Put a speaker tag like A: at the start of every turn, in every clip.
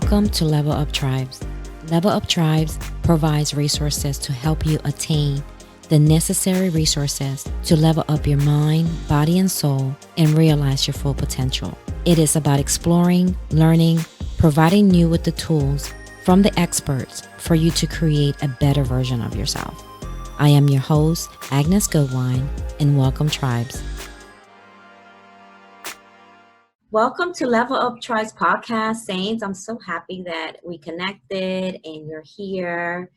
A: Welcome to Level Up Tribes. Level Up Tribes provides resources to help you attain the necessary resources to level up your mind, body, and soul and realize your full potential. It is about exploring, learning, providing you with the tools from the experts for you to create a better version of yourself. I am your host, Agnes Goodwine, and welcome, Tribes. Welcome to Level Up Tribes podcast, Saints. I'm so happy that we connected and you're here.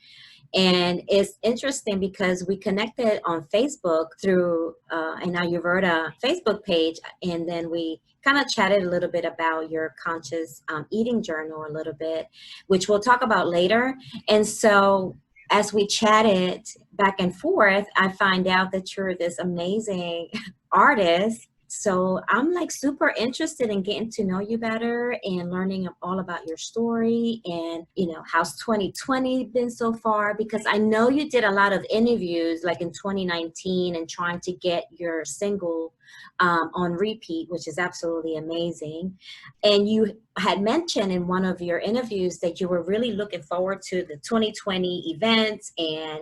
A: And it's interesting because we connected on Facebook through an Ayurveda Facebook page, and then we kind of chatted a little bit about your conscious eating journal a little bit, which we'll talk about later. And so as we chatted back and forth, I find out that you're this amazing artist. So I'm like super interested in getting to know you better and learning all about your story and, how's 2020 been so far? Because I know you did a lot of interviews like in 2019 and trying to get your single on repeat, which is absolutely amazing. And you had mentioned in one of your interviews that you were really looking forward to the 2020 events and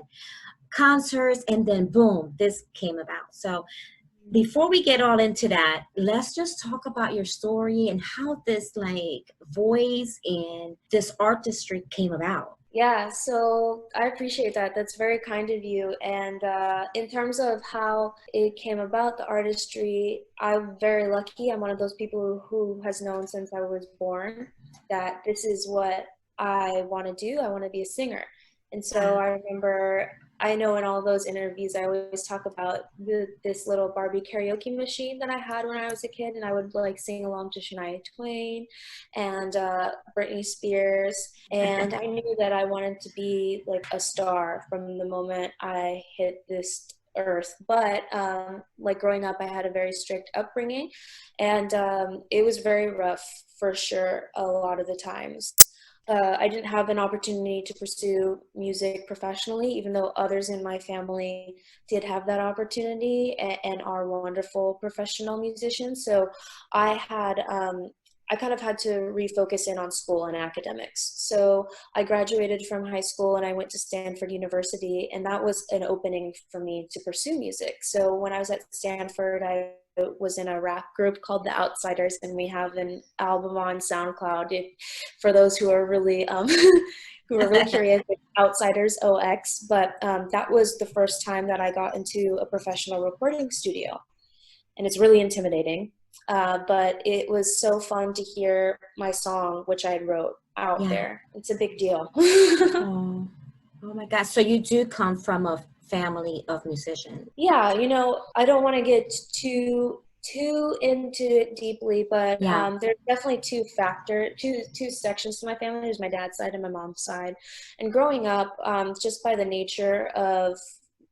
A: concerts, and then boom, this came about. So before we get all into that, let's just talk about your story and how this voice and this artistry came about.
B: Yeah, so I appreciate that. That's very kind of you. And in terms of how it came about, the artistry, I'm very lucky. I'm one of those people who has known since I was born that this is what I want to do. I want to be a singer. And so I remember, I know in all those interviews, I always talk about this little Barbie karaoke machine that I had when I was a kid, and I would sing along to Shania Twain and Britney Spears. And I knew that I wanted to be a star from the moment I hit this earth. But growing up, I had a very strict upbringing, and it was very rough for sure a lot of the times. I didn't have an opportunity to pursue music professionally, even though others in my family did have that opportunity and are wonderful professional musicians. So I kind of had to refocus in on school and academics. So I graduated from high school and I went to Stanford University, and that was an opening for me to pursue music. So when I was at Stanford, I was in a rap group called The Outsiders, and we have an album on SoundCloud. For those who are really curious, Outsiders OX. But that was the first time that I got into a professional recording studio, and it's really intimidating. But it was so fun to hear my song, which I wrote, out there. It's a big deal.
A: Oh my God! So you do come from a family of musicians.
B: Yeah, I don't want to get too into it deeply, but there's definitely two sections to my family. There's my dad's side and my mom's side. And growing up, just by the nature of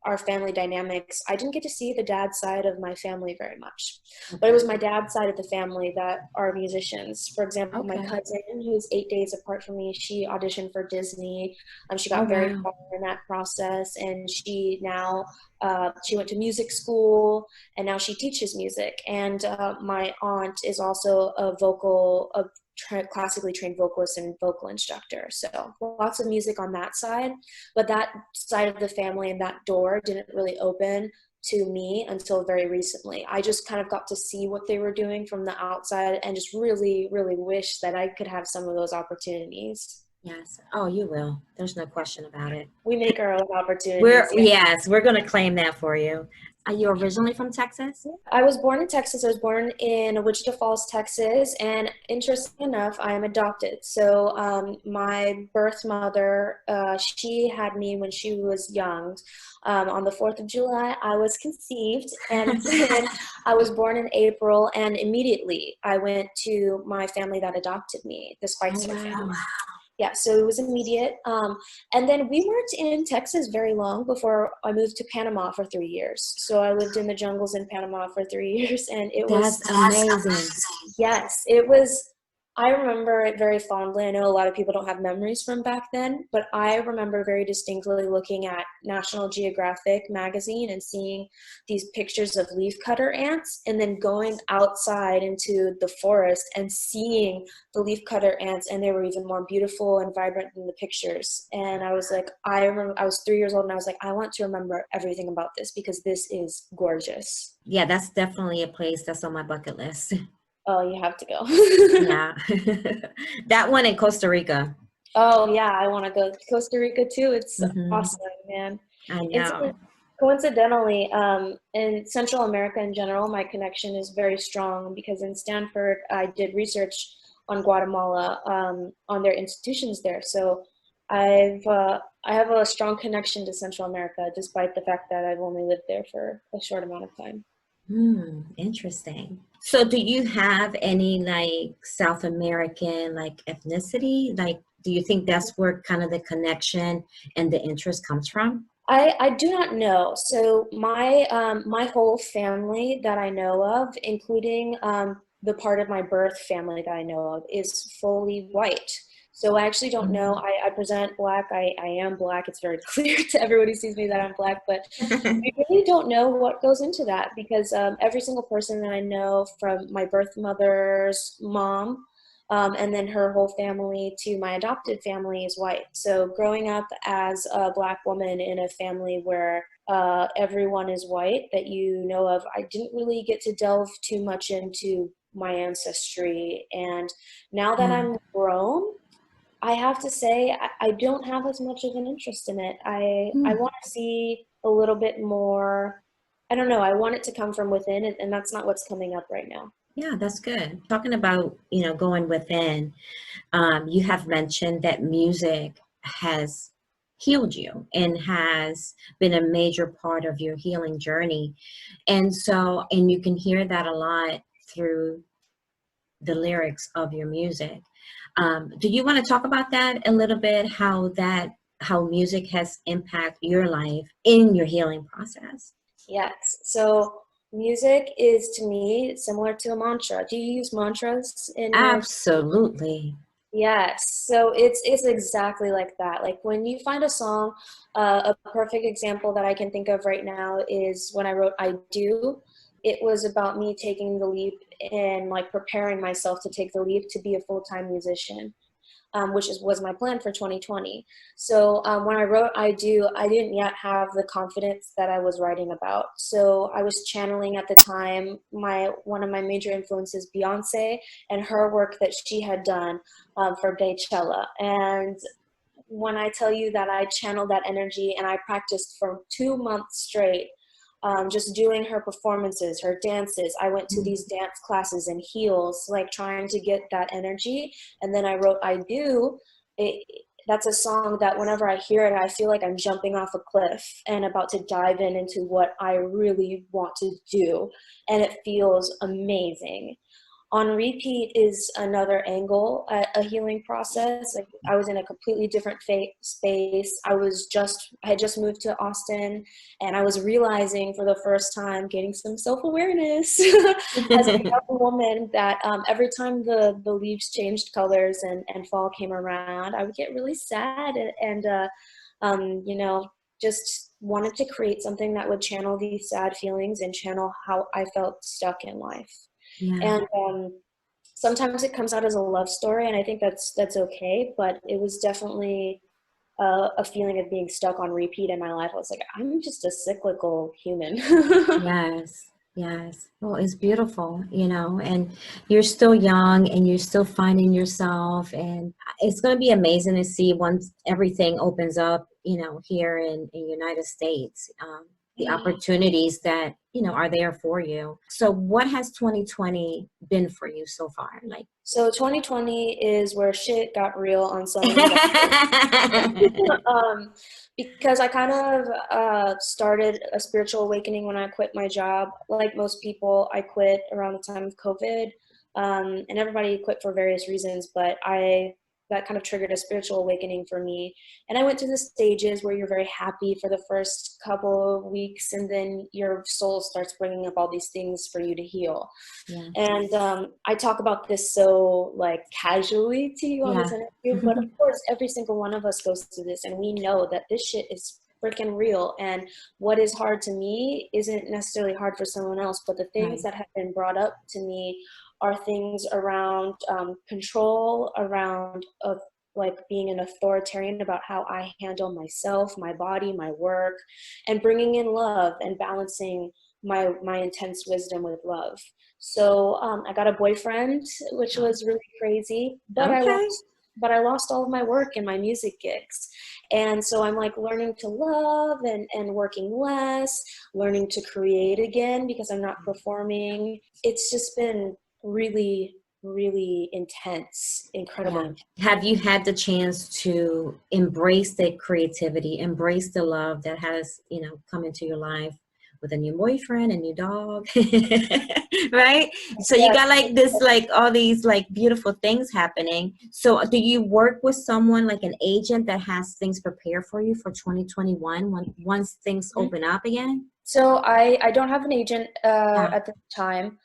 B: our family dynamics, I didn't get to see the dad side of my family very much. But it was my dad's side of the family that are musicians. For example, my cousin, who's 8 days apart from me, she auditioned for Disney. She got very far in that process, and she now she went to music school, and now she teaches music. And my aunt is also a classically trained vocalist and vocal instructor. So lots of music on that side, but that side of the family and that door didn't really open to me until very recently. I just kind of got to see what they were doing from the outside and just really, really wish that I could have some of those opportunities.
A: Yes. Oh, you will. There's no question about it.
B: We make our own opportunities.
A: We're going to claim that for you. Are you originally from Texas?
B: I was born in Texas. I was born in Wichita Falls, Texas, and interesting enough, I am adopted. So my birth mother, she had me when she was young. On the 4th of July, I was conceived, and then I was born in April, and immediately I went to my family that adopted me, the Spicer family. Yeah, so it was immediate. And then we weren't in Texas very long before I moved to Panama for 3 years. So I lived in the jungles in Panama for 3 years, and it was
A: amazing.
B: Yes, it was I remember it very fondly. I know a lot of people don't have memories from back then, but I remember very distinctly looking at National Geographic magazine and seeing these pictures of leafcutter ants, and then going outside into the forest and seeing the leafcutter ants, and they were even more beautiful and vibrant than the pictures. And I was like, I remember I was 3 years old, and I was like, I want to remember everything about this because this is gorgeous.
A: Yeah, that's definitely a place that's on my bucket list.
B: Oh, you have to go.
A: Yeah. That one in Costa Rica.
B: Oh yeah, I want to go to Costa Rica too. It's
A: Hmm.
B: awesome, man.
A: I
B: It's
A: know.
B: coincidentally, in Central America in general, my connection is very strong because in Stanford, I did research on Guatemala, on their institutions there. So I have a strong connection to Central America, despite the fact that I've only lived there for a short amount of time.
A: Hmm, interesting. So do you have any like South American like ethnicity? Like, do you think that's where kind of the connection and the interest comes from?
B: I do not know. So my whole family that I know of, including the part of my birth family that I know of, is fully white. So I actually don't know.
A: Mhm.
B: I present black. I am black. It's very clear to everybody who sees me that I'm black, but I really don't know what goes into that because every single person that I know, from my birth mother's mom, and then her whole family to my adopted family, is white. So growing up as a black woman in a family where everyone is white that you know of, I didn't really get to delve too much into my ancestry. And now that
A: Yeah.
B: I'm grown, I have to say I don't have as much of an interest in it. I
A: Hmm.
B: want to see a little bit more. I don't know. I want it to come from within, and that's not what's coming up right now.
A: Yeah, that's good. Talking about, going within, you have mentioned that music has healed you and has been a major part of your healing journey. And you can hear that a lot through the lyrics of your music. Do you want to talk about that a little bit? How music has impacted your life in your healing process?
B: Yes. So music is to me similar to a mantra. Do you use mantras in your?
A: Absolutely.
B: Yes, so it's exactly like that. Like when you find a song, a perfect example that I can think of right now is when I wrote "I Do." It was about me taking the leap and like preparing myself to take the leap to be a full-time musician, which was my plan for 2020. So when I wrote "I Do," I didn't yet have the confidence that I was writing about. So I was channeling at the time my one of my major influences, Beyonce, and her work that she had done for Beychella. And when I tell you that I channeled that energy and I practiced for 2 months straight, just doing her performances, her dances. I went to these dance classes in heels, like trying to get that energy. And then I wrote "I Do." It, that's a song that whenever I hear it, I feel like I'm jumping off a cliff and about to dive into what I really want to do. And it feels amazing. On repeat is another angle at a healing process. Like I was in a completely different space. I had just moved to Austin, and I was realizing for the first time, getting some self-awareness as a young woman, that every time the leaves changed colors and fall came around, I would get really sad and just wanted to create something that would channel these sad feelings and channel how I felt stuck in life.
A: Yeah.
B: And sometimes it comes out as a love story, and I think that's okay. But it was definitely a feeling of being stuck on repeat in my life. I was like, I'm just a cyclical human.
A: Yes, yes. Well, it's beautiful, and you're still young and you're still finding yourself. And it's going to be amazing to see once everything opens up, here in United States, the opportunities that, are there for you. So what has 2020 been for you so far? Like,
B: So 2020 is where shit got real on so many levels. um, because I kind of started a spiritual awakening when I quit my job. Like most people, I quit around the time of COVID, and everybody quit for various reasons. But that kind of triggered a spiritual awakening for me. And I went through the stages where you're very happy for the first couple of weeks, and then your soul starts bringing up all these things for you to heal.
A: Yeah.
B: And I talk about this so like casually to you on this
A: Yeah.
B: interview, but of course, every single one of us goes through this, and we know that this shit is freaking real. And what is hard to me isn't necessarily hard for someone else, but the things
A: Right.
B: that have been brought up to me are things around control, around of like being an authoritarian about how I handle myself, my body, my work, and bringing in love and balancing my intense wisdom with love. So I got a boyfriend, which was really crazy,
A: Okay.
B: but I lost all of my work and my music gigs. And so I'm like learning to love and working less, learning to create again because I'm not performing. It's just been really, really intense, incredible.
A: Yeah. Have you had the chance to embrace the creativity, embrace the love that has, come into your life with a new boyfriend, a new dog, right? So you
B: Yes.
A: got like this, like all these like beautiful things happening. So do you work with someone like an agent that has things prepared for you for 2021 when once things open up again?
B: So I don't have an agent
A: Yeah.
B: at the time.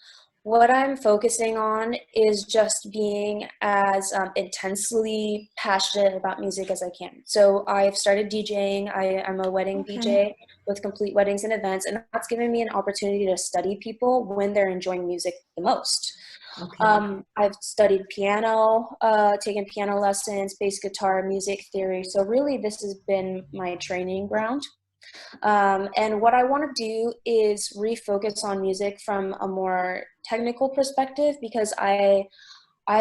B: What I'm focusing on is just being as intensely passionate about music as I can. So I've started DJing. I'm a wedding
A: Okay.
B: DJ with Complete Weddings and Events, and that's given me an opportunity to study people when they're enjoying music the most.
A: Okay.
B: I've studied piano, taken piano lessons, bass guitar, music theory. So really, this has been my training ground. And what I want to do is refocus on music from a more technical perspective because I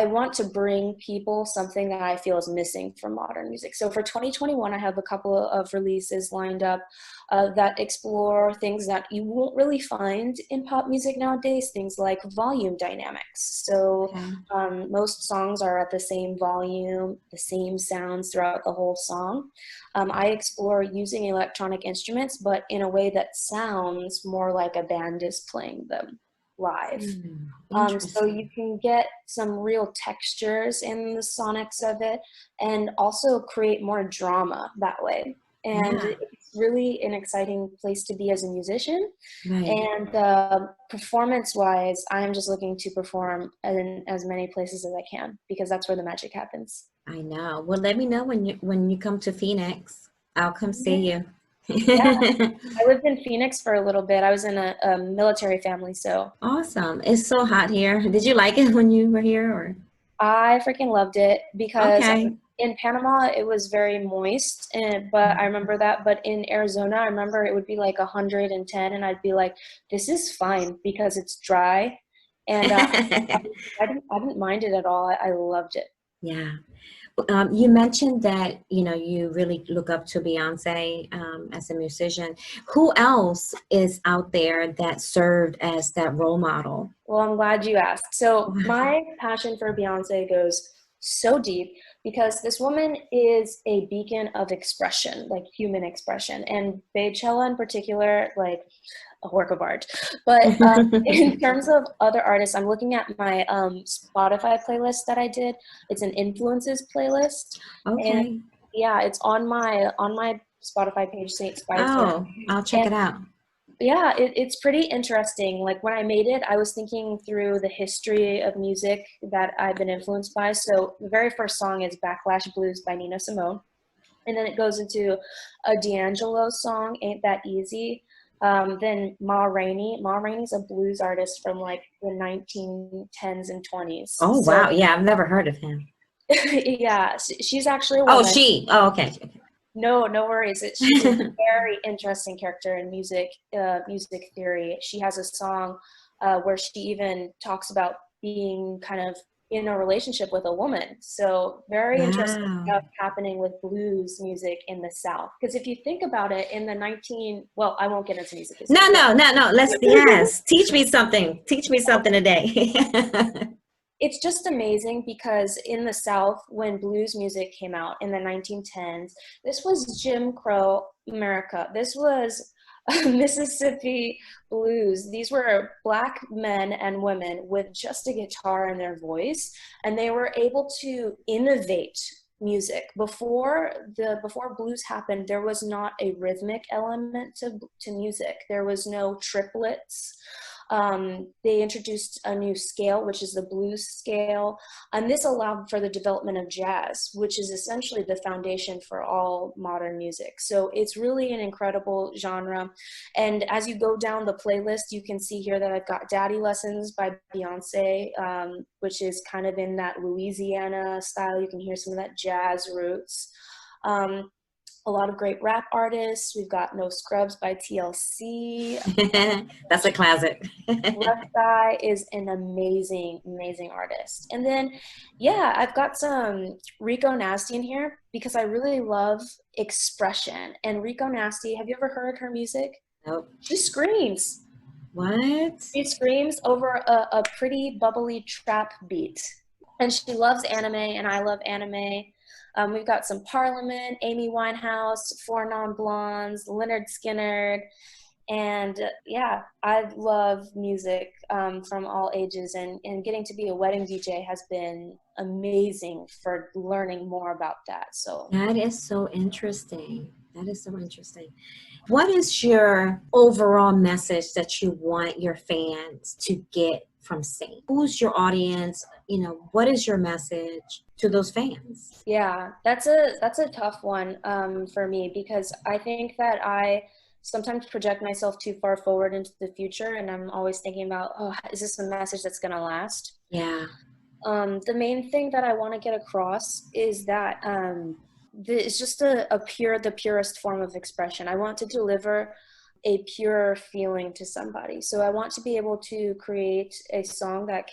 B: want to bring people something that I feel is missing from modern music. So for 2021, I have a couple of releases lined up that explore things that you won't really find in pop music nowadays, things like volume dynamics. So
A: Okay.
B: most songs are at the same volume, the same sounds throughout the whole song. I explore using electronic instruments, but in a way that sounds more like a band is playing them live. So you
A: Interesting.
B: can get some real textures in the sonics of it and also create more drama that way. And
A: Yeah.
B: it's really an exciting place to be as a musician.
A: Right.
B: And performance wise, I'm just looking to perform in as many places as I can because that's where the magic happens.
A: I know. Well, let me know when you come to Phoenix. I'll come see you.
B: Yeah, I lived in Phoenix for a little bit. I was in a military family, so
A: Awesome. It's so hot here. Did you like it when you were here or?
B: I freaking loved it because
A: Okay.
B: in Panama it was very moist, but I remember that. But in Arizona, I remember it would be like 110, and I'd be like, "This is fine because it's dry," and I didn't mind it at all. I loved it.
A: Yeah. You mentioned that, you really look up to Beyonce as a musician. Who else is out there that served as that role model?
B: Well, I'm glad you asked. So my passion for Beyonce goes so deep because this woman is a beacon of expression, like human expression, and Beychella in particular, like a work of art. But in terms of other artists, I'm looking at my Spotify playlist that I did. It's an influences playlist, and
A: Okay.
B: yeah, it's on my Spotify page, Saint Spicer.
A: Oh, I'll check
B: And
A: it out.
B: yeah, it's pretty interesting. Like when I made it, I was thinking through the history of music that I've been influenced by. So the very first song is Backlash Blues by Nina Simone. And then it goes into a D'Angelo song, Ain't That Easy. Then Ma Rainey. Ma Rainey's a blues artist from like the 1910s and 20s.
A: Oh,
B: So
A: wow. Yeah, I've never heard of him.
B: yeah, she's actually a
A: Oh,
B: woman.
A: she. Oh, okay.
B: No, no worries. She's a very interesting character in music theory. She has a song where she even talks about being kind of in a relationship with a woman. So very interesting
A: Wow.
B: stuff happening with blues music in the South. Because if you think about it, in the well, I won't get into music
A: No,
B: history, but
A: no, no, no. Yes. Teach me something. Teach me something today.
B: it's just amazing because in the South, when blues music came out in the 1910s, this was Jim Crow America. This was Mississippi blues. These were Black men and women with just a guitar in their voice, and they were able to innovate music. Before blues happened, there was not a rhythmic element to music. There was no triplets. They introduced a new scale, which is the blues scale, and this allowed for the development of jazz, which is essentially the foundation for all modern music. So it's really an incredible genre. And as you go down the playlist, you can see here that I've got Daddy Lessons by Beyonce, which is kind of in that Louisiana style. You can hear some of that jazz roots. A lot of great rap artists. We've got No Scrubs by TLC.
A: That's a classic.
B: Left Eye is an amazing, amazing artist. And then, yeah, I've got some Rico Nasty in here because I really love expression. And Rico Nasty, have you ever heard her music?
A: Nope.
B: She screams.
A: What?
B: She screams over a pretty bubbly trap beat. And she loves anime, and I love anime. We've got some Parliament, Amy Winehouse, Four Non Blondes, Leonard Skinner. And yeah, I love music from all ages, and getting to be a wedding DJ has been amazing for learning more about that. So
A: That is so interesting. That is so interesting. What is your overall message that you want your fans to get from Saint? Who's your audience? What is your message to those fans?
B: yeah, that's a tough one for me, because I think that I sometimes project myself too far forward into the future, and I'm always thinking about, oh, is this a message that's going to last?
A: Yeah.
B: The main thing that I want to get across is that it's just the purest form of expression. I want to deliver a pure feeling to somebody. So I want to be able to create a song that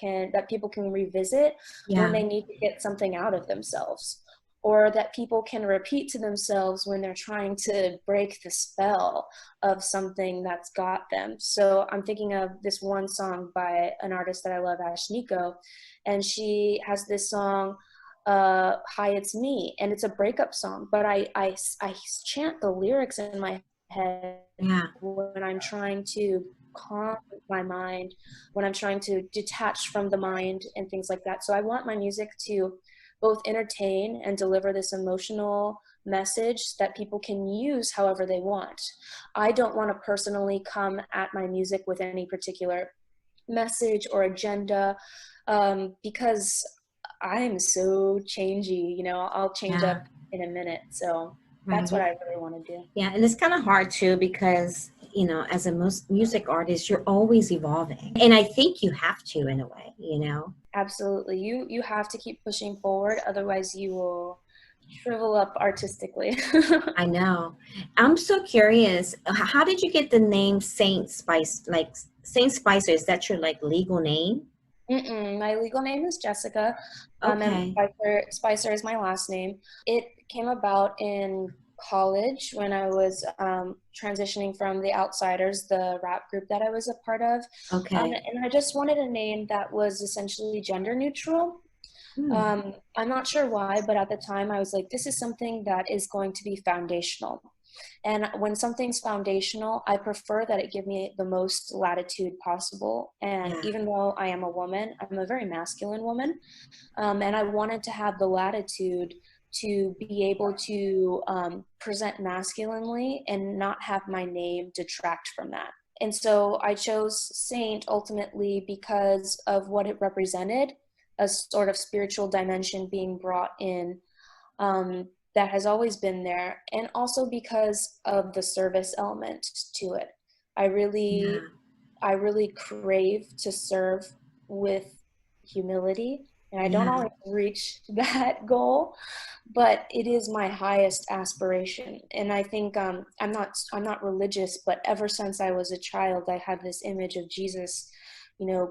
B: people can revisit when
A: Yeah.
B: they need to get something out of themselves, or that people can repeat to themselves when they're trying to break the spell of something that's got them. So I'm thinking of this one song by an artist that I love, Ash Nico, and she has this song, Hi It's Me, and it's a breakup song, but I chant the lyrics in my head
A: Yeah.
B: when I'm trying to calm my mind, when I'm trying to detach from the mind and things like that. So I want my music to both entertain and deliver this emotional message that people can use however they want. I don't want to personally come at my music with any particular message or agenda, because I'm so changey. I'll change
A: Yeah.
B: up in a minute. So that's what
A: Right.
B: I really want to do.
A: Yeah, and it's kind of hard too because, as a music artist, you're always evolving. And I think you have to in a way.
B: Absolutely. You have to keep pushing forward, otherwise you will shrivel up artistically.
A: I know. I'm so curious. How did you get the name Saint Spice? Like Saint Spicer, is that your like legal name?
B: My legal name is Jessica, and
A: Okay.
B: Spicer is my last name. It came about in college when I was transitioning from the Outsiders, the rap group that I was a part of,
A: Okay.
B: and I just wanted a name that was essentially gender neutral.
A: Hmm.
B: I'm not sure why, but at the time I was like, this is something that is going to be foundational. And when something's foundational, I prefer that it give me the most latitude possible. And
A: Yeah.
B: even though I am a woman, I'm a very masculine woman. And I wanted to have the latitude to be able to present masculinely and not have my name detract from that. And so I chose Saint ultimately because of what it represented, a sort of spiritual dimension being brought in, that has always been there, and also because of the service element to it. I
A: Yeah.
B: really, I really crave to serve with humility, and I don't
A: Yeah.
B: always reach that goal, but it is my highest aspiration. And I think I'm not religious, but ever since I was a child, I had this image of Jesus,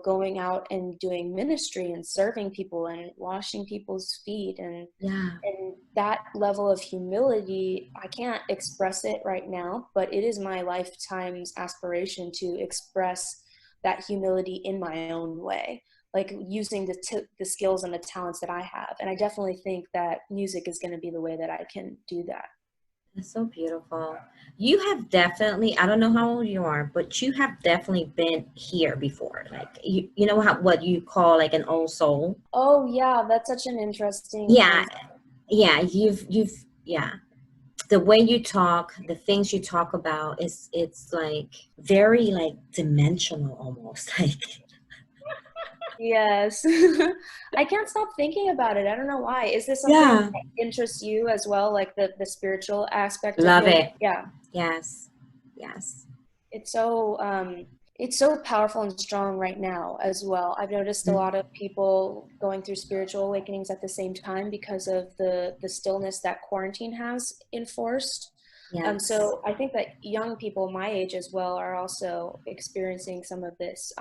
B: going out and doing ministry and serving people and washing people's feet,
A: Yeah.
B: and that level of humility, I can't express it right now, but it is my lifetime's aspiration to express that humility in my own way, like using the skills and the talents that I have. And I definitely think that music is going to be the way that I can do that.
A: That's so beautiful. You have definitely, I don't know how old you are, but you have definitely been here before. Like you know how what you call like an old soul.
B: Oh yeah, that's such an interesting
A: Yeah,
B: concept.
A: yeah, yeah. The way you talk, the things you talk about is it's like very like dimensional almost. Like
B: Yes. I can't stop thinking about it. I don't know why. Is this something
A: yeah,
B: that interests you as well, like the spiritual aspect of
A: love
B: yoga?
A: it.
B: Yeah.
A: Yes. Yes.
B: It's so it's so powerful and strong right now as well. I've noticed a
A: Mm,
B: lot of people going through spiritual awakenings at the same time because of the stillness that quarantine has enforced.
A: yes.
B: So I think that young people my age as well are also experiencing some of this.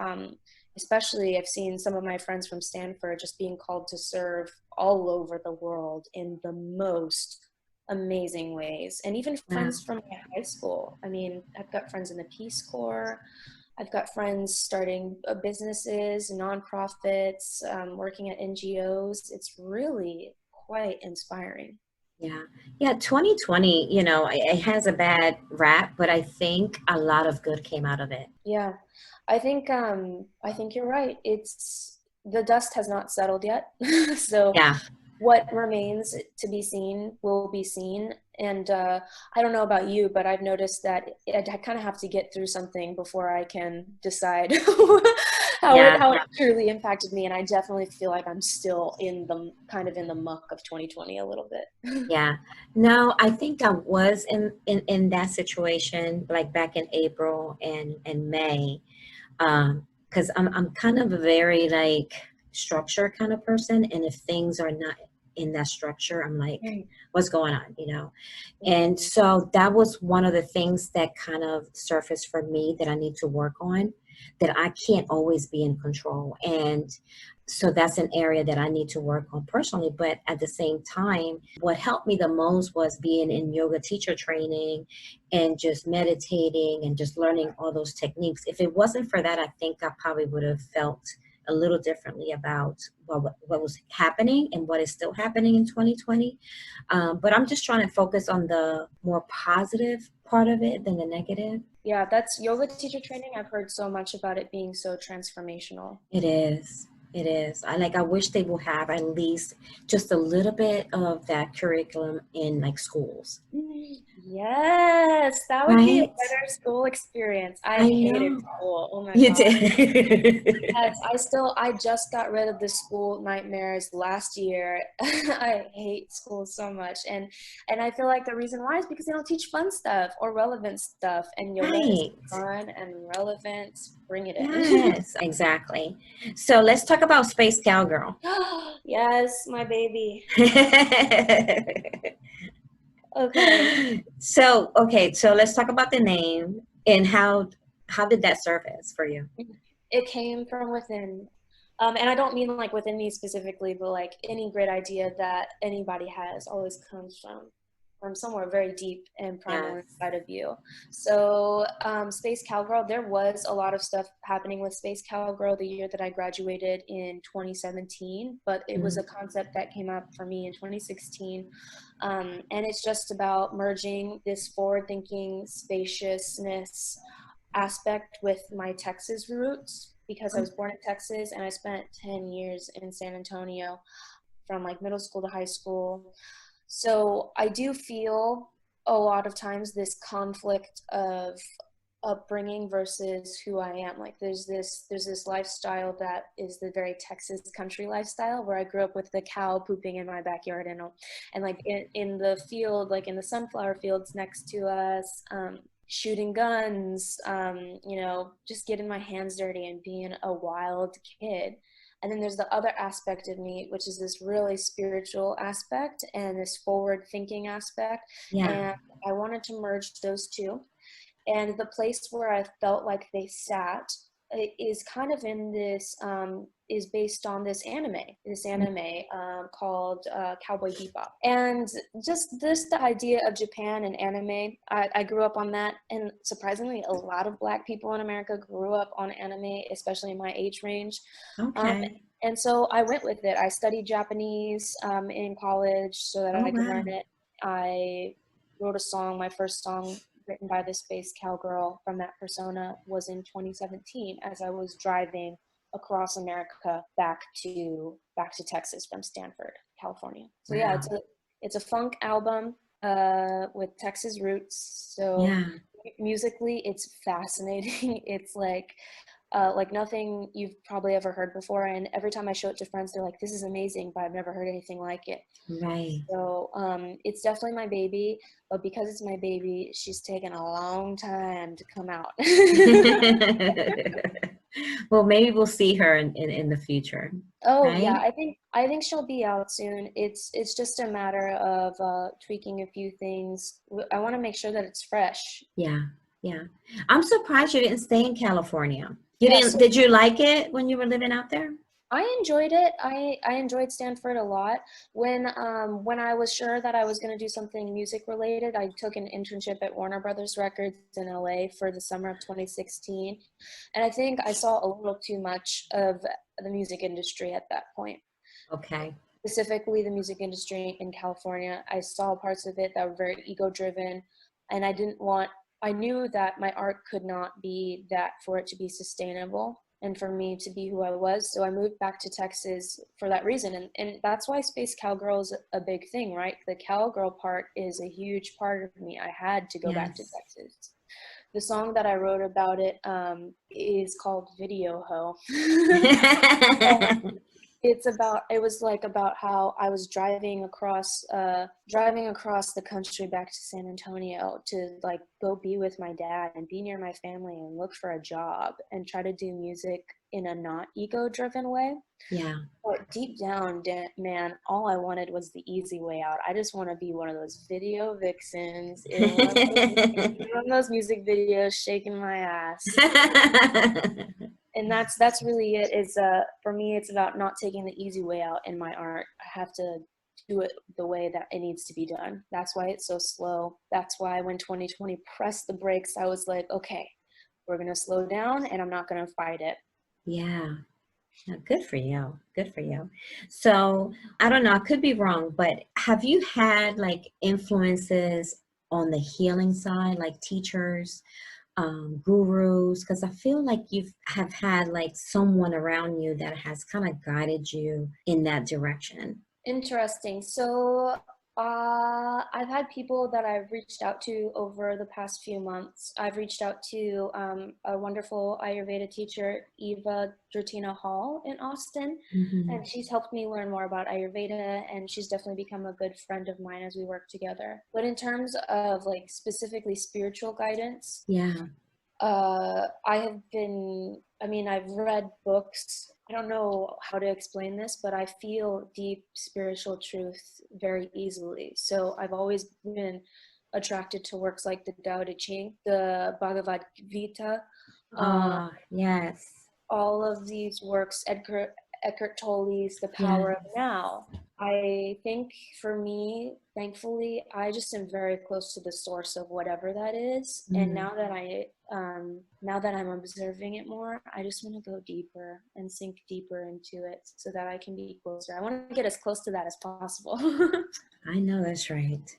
B: Especially, I've seen some of my friends from Stanford just being called to serve all over the world in the most amazing ways. And even
A: Wow.
B: friends from my high school. I mean, I've got friends in the Peace Corps. I've got friends starting businesses, nonprofits, working at NGOs. It's really quite inspiring.
A: Yeah. Yeah, 2020, you know, it has a bad rap, but I think a lot of good came out of it.
B: Yeah, I think you're right. It's the dust has not settled yet. So
A: Yeah.
B: what remains to be seen will be seen. And I don't know about you, but I've noticed that I kind of have to get through something before I can decide
A: Yeah.
B: how it truly impacted me. And I definitely feel like I'm still in the kind of in the muck of 2020 a little bit.
A: Yeah. No, I think I was in that situation like back in April and May. Because I'm kind of a very like structure kind of person, and if things are not in that structure, I'm like,
B: Mm,
A: what's going on, you know? And
B: mm,
A: so that was one of the things that kind of surfaced for me that I need to work on, that I can't always be in control. And so that's an area that I need to work on personally. But at the same time, what helped me the most was being in yoga teacher training and just meditating and just learning all those techniques. If it wasn't for that, I think I probably would have felt a little differently about what was happening and what is still happening in 2020. But I'm just trying to focus on the more positive part of it than the negative.
B: yeah, that's yoga teacher training. I've heard so much about it being so transformational.
A: It is. It is. I wish they will have at least just a little bit of that curriculum in like schools.
B: Yes, that would be a
A: Right?
B: better school experience. I
A: I
B: hated
A: know.
B: school. Oh my
A: You
B: God.
A: did.
B: Yes, I just got rid of the school nightmares last year. I hate school so much. And I feel like the reason why is because they don't teach fun stuff or relevant stuff. And yoga is
A: Right.
B: fun and relevant. Bring it in.
A: Yes, exactly. So let's talk about Space Cowgirl.
B: Yes, my baby. Okay.
A: So, okay, so let's talk about the name and how did that surface for you?
B: It came from within. And I don't mean like within me specifically, but like any great idea that anybody has always comes from somewhere very deep and primal
A: Yes.
B: inside of you. So Space Cowgirl, there was a lot of stuff happening with Space Cowgirl the year that I graduated in 2017, but it was
A: Mm,
B: a concept that came up for me in 2016. And it's just about merging this forward-thinking spaciousness aspect with my Texas roots because I was born in Texas and I spent 10 years in San Antonio from like middle school to high school. So I do feel a lot of times this conflict of upbringing versus who I am. Like there's this lifestyle that is the very Texas country lifestyle where I grew up with the cow pooping in my backyard and like in the field, like in the sunflower fields next to us, shooting guns, just getting my hands dirty and being a wild kid. And then there's the other aspect of me, which is this really spiritual aspect and this forward thinking aspect.
A: yeah.
B: And I wanted to merge those two. And the place where I felt like they sat is kind of in this is based on this anime called Cowboy Bebop. And just this the idea of Japan and anime, I grew up on that, and surprisingly a lot of Black people in America grew up on anime, especially in my age range. um,
A: Okay.
B: and so I went with it. I studied Japanese in college so that
A: Oh,
B: I could learn
A: wow.
B: it. I wrote a song. My first song written by the Space Cowgirl from that persona was in 2017 as I was driving across America back to Texas from Stanford, California. So yeah,
A: Wow.
B: it's a funk album with Texas roots. So
A: Yeah.
B: musically, it's fascinating. It's like nothing you've probably ever heard before. And every time I show it to friends, they're like, "This is amazing," but I've never heard anything like it.
A: Right.
B: So it's definitely my baby, but because it's my baby, she's taken a long time to come out.
A: Well, maybe we'll see her in the future,
B: Oh
A: right?
B: yeah, I think she'll be out soon. It's just a matter of tweaking a few things. I want to make sure that it's fresh.
A: Yeah, yeah. I'm surprised you didn't stay in California. You
B: Yeah,
A: didn't,
B: so
A: did you like it when you were living out there?
B: I enjoyed it. I enjoyed Stanford a lot. When I was sure that I was going to do something music related, I took an internship at Warner Brothers Records in LA for the summer of 2016, and I think I saw a little too much of the music industry at that point.
A: Okay.
B: Specifically the music industry in California. I saw parts of it that were very ego driven, and I knew that my art could not be that for it to be sustainable and for me to be who I was. So I moved back to Texas for that reason. And that's why Space Cowgirl is a big thing, right? The cowgirl part is a huge part of me. I had to go back to
A: Yes.
B: Texas. The song that I wrote about it is called Video Ho. It was like about how I was driving across the country back to San Antonio to like go be with my dad and be near my family and look for a job and try to do music in a not ego driven way.
A: Yeah.
B: But deep down, man, all I wanted was the easy way out. I just want to be one of those video vixens in one of those music videos shaking my ass. And that's really it. Is for me, it's about not taking the easy way out in my art. I have to do it the way that it needs to be done. That's why it's so slow. That's why when 2020 pressed the brakes, I was like, okay, we're gonna slow down, and I'm not gonna fight it.
A: Yeah. Yeah, good for you. Good for you. So, I don't know, I could be wrong, but have you had like influences on the healing side, like teachers, gurus? Because I feel like you have had like someone around you that has kind of guided you in that direction.
B: Interesting. So, I've had people that I've reached out to over the past few months. I've reached out to a wonderful Ayurveda teacher, Eva Dratina Hall in Austin,
A: Hmm.
B: and she's helped me learn more about Ayurveda, and she's definitely become a good friend of mine as we work together. But in terms of like specifically spiritual guidance,
A: Yeah.
B: I mean, I've read books. I don't know how to explain this, but I feel deep spiritual truth very easily. So I've always been attracted to works like the Tao Te Ching, the Bhagavad Gita, uh,
A: Oh, yes.
B: all of these works, Eckhart Tolle's The
A: Yeah.
B: Power of Now. I think for me, thankfully, I just am very close to the source of whatever that is. And
A: Mm.
B: now that I'm observing it more, I just want to go deeper and sink deeper into it so that I can be closer. I want to get as close to that as possible.
A: I know that's right.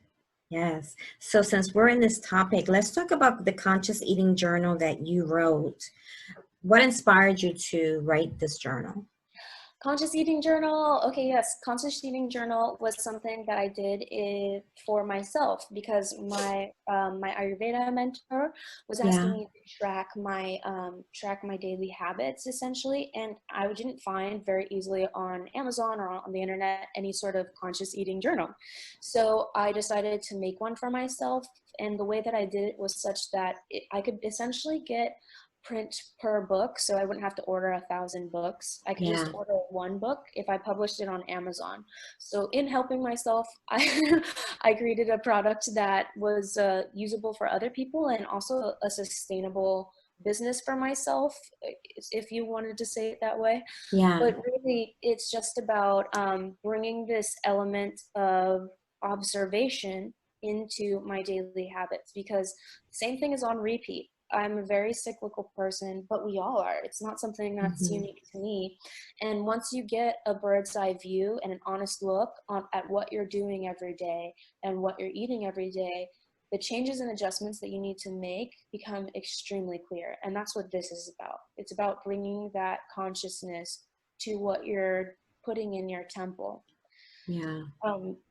A: Yes. So since we're in this topic, let's talk about the conscious eating journal that you wrote. What inspired you to write this journal?
B: Conscious eating journal. Okay, yes, conscious eating journal was something that I did for myself because my Ayurveda mentor was asking
A: Yeah.
B: me to track my daily habits essentially, and I didn't find very easily on Amazon or on the internet any sort of conscious eating journal. So I decided to make one for myself, and the way that I did it was such that I could essentially get print per book, so I wouldn't have to order 1,000 books. I could just
A: Yeah.
B: order one book if I published it on Amazon. So in helping myself, I I created a product that was usable for other people and also a sustainable business for myself, if you wanted to say it that way.
A: Yeah.
B: But really, it's just about bringing this element of observation into my daily habits because same thing is on repeat. I'm a very cyclical person, but we all are. It's not something that's
A: Hmm.
B: unique to me. And once you get a bird's eye view and an honest look at what you're doing every day and what you're eating every day, the changes and adjustments that you need to make become extremely clear. And that's what this is about. It's about bringing that consciousness to what you're putting in your temple.
A: Yeah.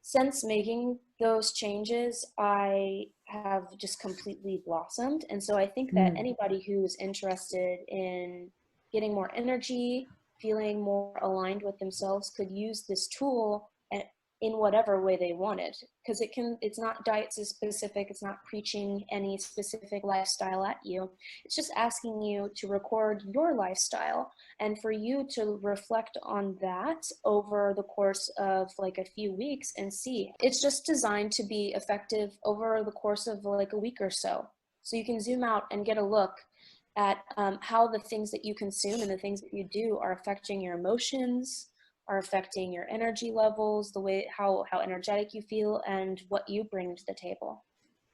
B: Since making those changes, I have just completely blossomed. And so I think that
A: Mm.
B: anybody who's interested in getting more energy, feeling more aligned with themselves could use this tool in whatever way they wanted, because it's not diet specific, it's not preaching any specific lifestyle at you. It's just asking you to record your lifestyle and for you to reflect on that over the course of like a few weeks and see. It's just designed to be effective over the course of like a week or so. So you can zoom out and get a look at how the things that you consume and the things that you do are affecting your emotions, are affecting your energy levels, the way how energetic you feel, and what you bring to the table.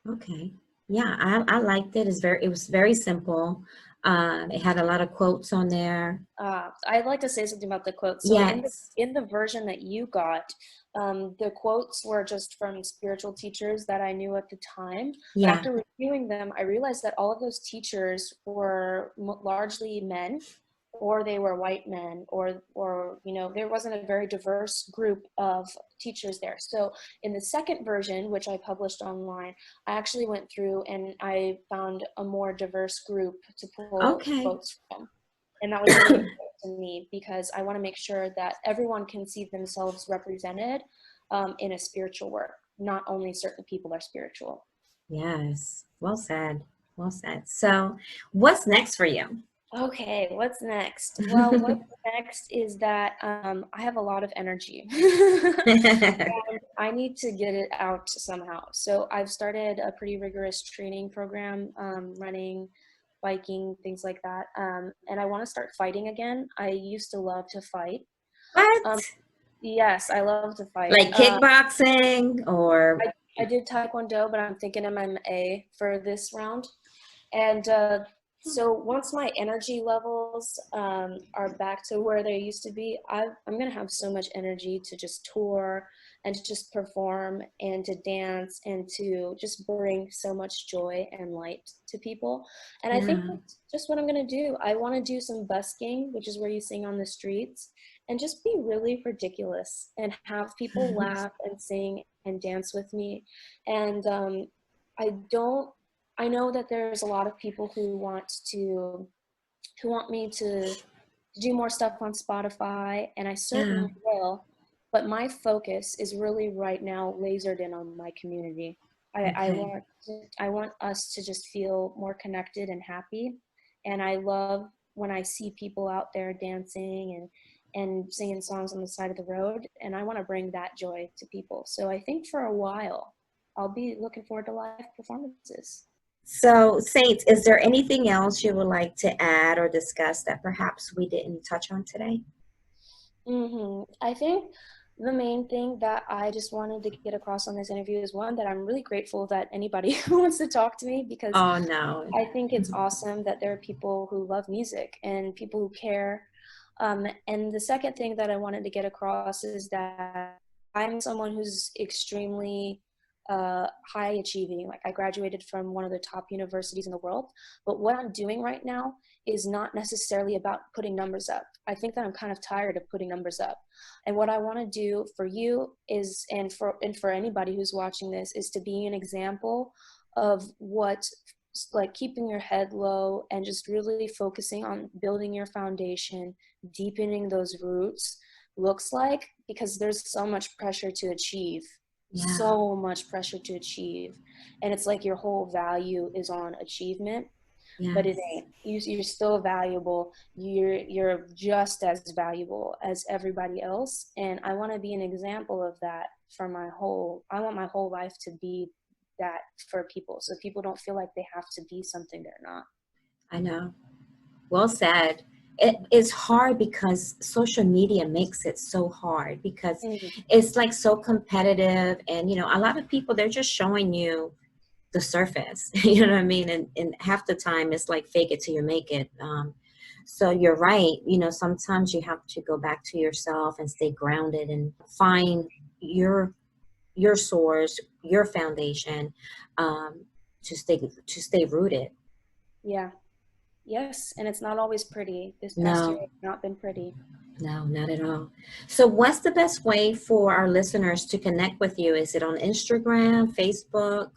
A: Okay. Yeah, I liked it. It was very simple. It had a lot of quotes on there.
B: I'd like to say something about the quotes. So
A: Yes.
B: in the version that you got, the quotes were just from spiritual teachers that I knew at the time. But
A: Yeah.
B: after reviewing them, I realized that all of those teachers were largely men, or they were white men, or there wasn't a very diverse group of teachers there. So in the second version, which I published online, I actually went through and I found a more diverse group to pull
A: Okay.
B: quotes from. And that was really important to me because I want to make sure that everyone can see themselves represented in a spiritual work. Not only certain people are spiritual.
A: Yes. Well said. Well said. So, what's next for you?
B: Okay, what's next? Well, what's next is that I have a lot of energy. And I need to get it out somehow. So I've started a pretty rigorous training program, running, biking, things like that. And I want to start fighting again. I used to love to fight. Um,
A: What?
B: yes, I love to fight.
A: Like kickboxing or
B: I did Taekwondo, but I'm thinking MMA for this round. And so once my energy levels are back to where they used to be, I'm going to have so much energy to just tour and to just perform and to dance and to just bring so much joy and light to people. And I think
A: yeah.
B: that's just what I'm going to do. I want to do some busking, which is where you sing on the streets, and just be really ridiculous and have people laugh and sing and dance with me. And I don't I know that there's a lot of people who want me to do more stuff on Spotify, and I
A: Yeah.
B: certainly will. But my focus is really right now lasered in on my community.
A: Okay.
B: I want us to just feel more connected and happy, and I love when I see people out there dancing and singing songs on the side of the road, and I want to bring that joy to people. So I think for a while, I'll be looking forward to live performances.
A: So, Saints, is there anything else you would like to add or discuss that perhaps we didn't touch on today?
B: I think the main thing that I just wanted to get across on this interview is one, that I'm really grateful that anybody who wants to talk to me, because
A: Oh, no.
B: I think it's awesome that there are people who love music and people who care. And the second thing that I wanted to get across is that I'm someone who's extremely high achieving. Like, I graduated from one of the top universities in the world, but what I'm doing right now is not necessarily about putting numbers up. I think that I'm kind of tired of putting numbers up. And what I want to do for you is, and for anybody who's watching this, is to be an example of what, like, keeping your head low and just really focusing on building your foundation, deepening those roots looks like, because there's so much pressure to achieve,
A: Yeah.
B: so much pressure to achieve, and it's like your whole value is on achievement, but it
A: Yes.
B: ain't. You're still valuable. You're just as valuable as everybody else, and I want to be an example of that for I want my whole life to be that for people, so people don't feel like they have to be something they're not.
A: I know. Well said. It is hard because social media makes it so hard because
B: Mm-hmm.
A: it's like so competitive. And, a lot of people, they're just showing you the surface, you know what I mean? And half the time it's like fake it till you make it. So you're right. Sometimes you have to go back to yourself and stay grounded and find your source, your foundation to stay rooted.
B: Yeah. Yes, and it's not always pretty. This past year
A: No,
B: has not been pretty.
A: no, not at all. So what's the best way for our listeners to connect with you? Is it on Instagram, Facebook?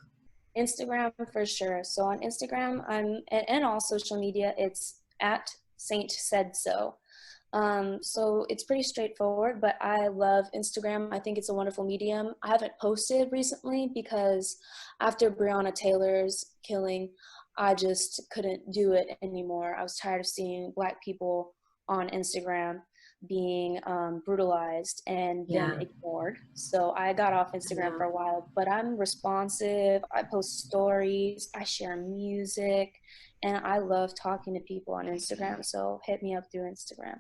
B: Instagram for sure. So on Instagram, and all social media, it's at Saint Said So. So it's pretty straightforward, but I love Instagram. I think it's a wonderful medium. I haven't posted recently because after Breonna Taylor's killing, I just couldn't do it anymore. I was tired of seeing Black people on Instagram being brutalized and then
A: Yeah,
B: ignored. So I got off
A: I
B: Instagram for
A: know.
B: a while, but I'm responsive. I post stories, I share music, and I love talking to people on Instagram. So hit me up through Instagram.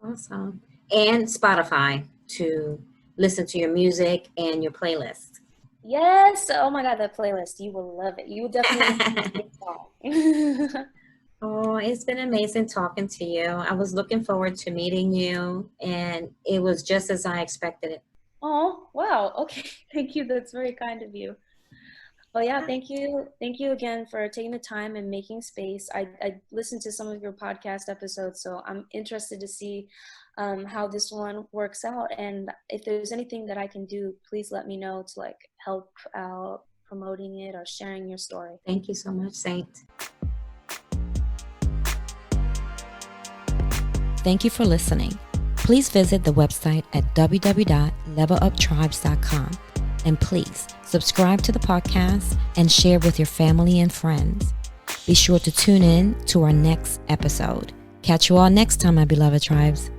A: Awesome. And Spotify to listen to your music and your playlist.
B: Yes. Oh my God, that playlist. You will love it. You will definitely find the same song.
A: Oh, it's been amazing talking to you. I was looking forward to meeting you, and it was just as I expected it.
B: Oh, wow. Okay. Thank you. That's very kind of you. Well, yeah,
A: Yeah.
B: thank you. Thank you again for taking the time and making space. I listened to some of your podcast episodes, so I'm interested to see how this one works out. And if there's anything that I can do, please let me know to like help out promoting it or sharing your story.
A: Thank you so much, Saint. Thank you for listening. Please visit the website at www.leveluptribes.com. And please subscribe to the podcast and share with your family and friends. Be sure to tune in to our next episode. Catch you all next time, my beloved tribes.